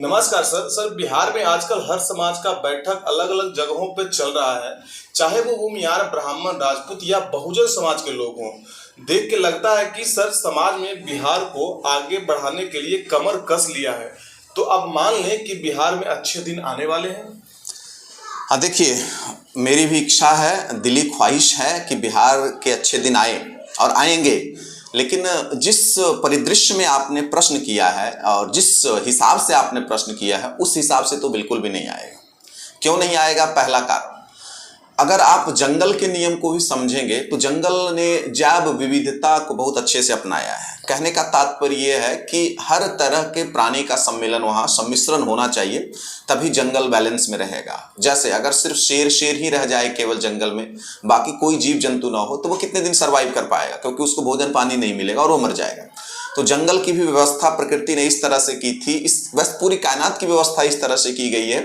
नमस्कार सर। बिहार में आजकल हर समाज का बैठक अलग अलग जगहों पे चल रहा है, चाहे वो भूमियार, ब्राह्मण, राजपूत या बहुजन समाज के लोग हों। देख के लगता है कि सर समाज में बिहार को आगे बढ़ाने के लिए कमर कस लिया है। तो अब मान लें कि बिहार में अच्छे दिन आने वाले हैं। हाँ, देखिए, मेरी भी इच्छा है, दिली ख्वाहिश है कि बिहार के अच्छे दिन आए और आएंगे। लेकिन जिस परिदृश्य में आपने प्रश्न किया है और जिस हिसाब से आपने प्रश्न किया है, उस हिसाब से तो बिल्कुल भी नहीं आएगा। क्यों नहीं आएगा? पहला कारण, अगर आप जंगल के नियम को भी समझेंगे तो जंगल ने जैव विविधता को बहुत अच्छे से अपनाया है। कहने का तात्पर्य यह है कि हर तरह के प्राणी का सम्मिलन, वहाँ सम्मिश्रण होना चाहिए, तभी जंगल बैलेंस में रहेगा। जैसे अगर सिर्फ शेर ही रह जाए केवल जंगल में, बाकी कोई जीव जंतु ना हो, तो वो कितने दिन सर्वाइव कर पाएगा? क्योंकि उसको भोजन पानी नहीं मिलेगा और वो मर जाएगा। तो जंगल की भी व्यवस्था प्रकृति ने इस तरह से की थी, बस पूरी कायनात की व्यवस्था इस तरह से की गई है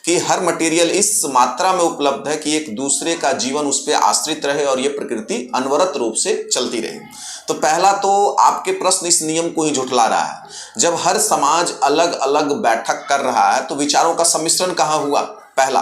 कि हर मटेरियल इस मात्रा में उपलब्ध है कि एक दूसरे का जीवन उस पर आश्रित रहे और ये प्रकृति अनवरत रूप से चलती रहे। तो पहला तो आपके प्रश्न इस नियम को ही झुठला रहा है। जब हर समाज अलग अलग बैठक कर रहा है तो विचारों का सम्मिश्रण कहाँ हुआ? पहला।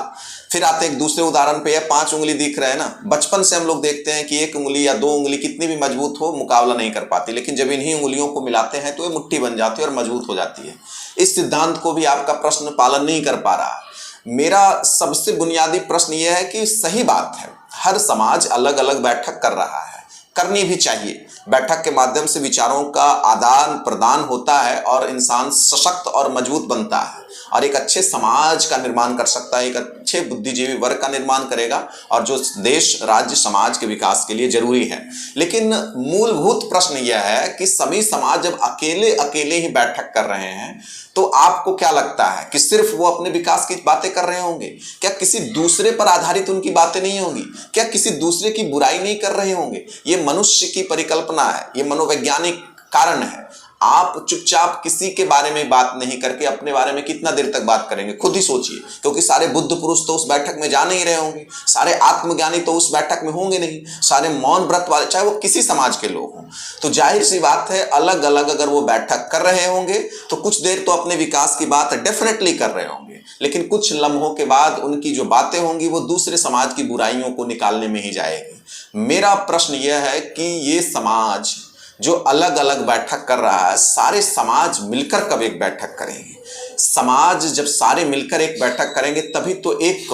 फिर आते एक दूसरे उदाहरण पे, 5 उंगली दिख रहा है ना। बचपन से हम लोग देखते हैं कि 1 उंगली या 2 उंगली कितनी भी मजबूत हो, मुकाबला नहीं कर पाती, लेकिन जब इन्हीं उंगलियों को मिलाते हैं तो ये मुट्ठी बन जाती है और मजबूत हो जाती है। इस सिद्धांत को भी आपका प्रश्न पालन नहीं कर पा रहा। मेरा सबसे बुनियादी प्रश्न यह है कि सही बात है, हर समाज अलग अलग बैठक कर रहा है, करनी भी चाहिए। बैठक के माध्यम से विचारों का आदान प्रदान होता है और इंसान सशक्त और मजबूत बनता है और एक अच्छे समाज का निर्माण कर सकता है, एक अच्छे बुद्धिजीवी वर्ग का निर्माण करेगा, और जो देश, राज्य, समाज के विकास के लिए जरूरी है। लेकिन मूलभूत प्रश्न यह है कि सभी समाज जब अकेले अकेले ही बैठक कर रहे हैं तो आपको क्या लगता है कि सिर्फ वो अपने विकास की बातें कर रहे होंगे? क्या किसी दूसरे पर आधारित उनकी बातें नहीं होंगी? क्या किसी दूसरे की बुराई नहीं कर रहे होंगे? ये मनुष्य की परिकल्पना है, ये मनोवैज्ञानिक कारण है। आप चुपचाप किसी के बारे में बात नहीं करके अपने बारे में कितना देर तक बात करेंगे? खुद ही सोचिए, क्योंकि सारे बुद्ध पुरुष तो उस बैठक में जा नहीं रहे होंगे, सारे आत्मज्ञानी तो उस बैठक में होंगे नहीं, सारे मौन व्रत वाले, चाहे वो किसी समाज के लोग हों। तो जाहिर सी बात है, अलग अलग अगर वो बैठक कर रहे होंगे तो कुछ देर तो अपने विकास की बात डेफिनेटली कर रहे होंगे, लेकिन कुछ लम्हों के बाद उनकी जो बातें होंगी वो दूसरे समाज की बुराइयों को निकालने में ही जाएगी। मेरा प्रश्न यह है कि ये समाज जो अलग अलग बैठक कर रहा है, सारे समाज मिलकर कब एक बैठक करेंगे? समाज जब सारे मिलकर एक बैठक करेंगे तभी तो एक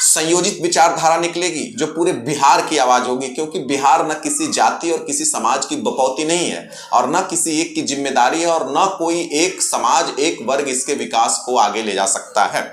संयोजित विचारधारा निकलेगी जो पूरे बिहार की आवाज होगी। क्योंकि बिहार न किसी जाति और किसी समाज की बपौती नहीं है और न किसी एक की जिम्मेदारी है और न कोई एक समाज, एक वर्ग इसके विकास को आगे ले जा सकता है।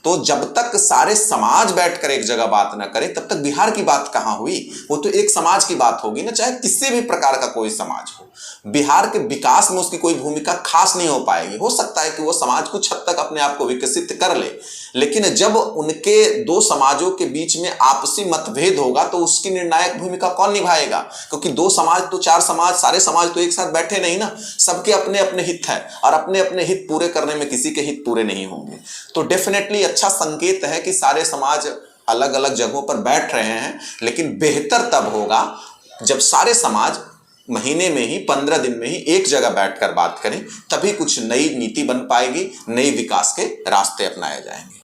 तो जब तक सारे समाज बैठकर एक जगह बात ना करें तब तक बिहार की बात कहां हुई? वो तो एक समाज की बात होगी ना, चाहे किसी भी प्रकार का कोई समाज हो। बिहार के विकास में उसकी कोई भूमिका खास नहीं हो पाएगी। हो सकता है कि वो समाज कुछ हद तक अपने आप को विकसित कर ले, लेकिन जब उनके 2 समाजों के बीच में आपसी मतभेद होगा तो उसकी निर्णायक भूमिका कौन निभाएगा? क्योंकि 2 समाज तो 4 समाज, सारे समाज तो एक साथ बैठे नहीं ना। सबके अपने अपने हित है और अपने अपने हित पूरे करने में किसी के हित पूरे नहीं होंगे। तो डेफिनेटली अच्छा संकेत है कि सारे समाज अलग अलग जगहों पर बैठ रहे हैं, लेकिन बेहतर तब होगा जब सारे समाज महीने में ही, 15 दिन में ही एक जगह बैठकर बात करें। तभी कुछ नई नीति बन पाएगी, नई विकास के रास्ते अपनाए जाएंगे।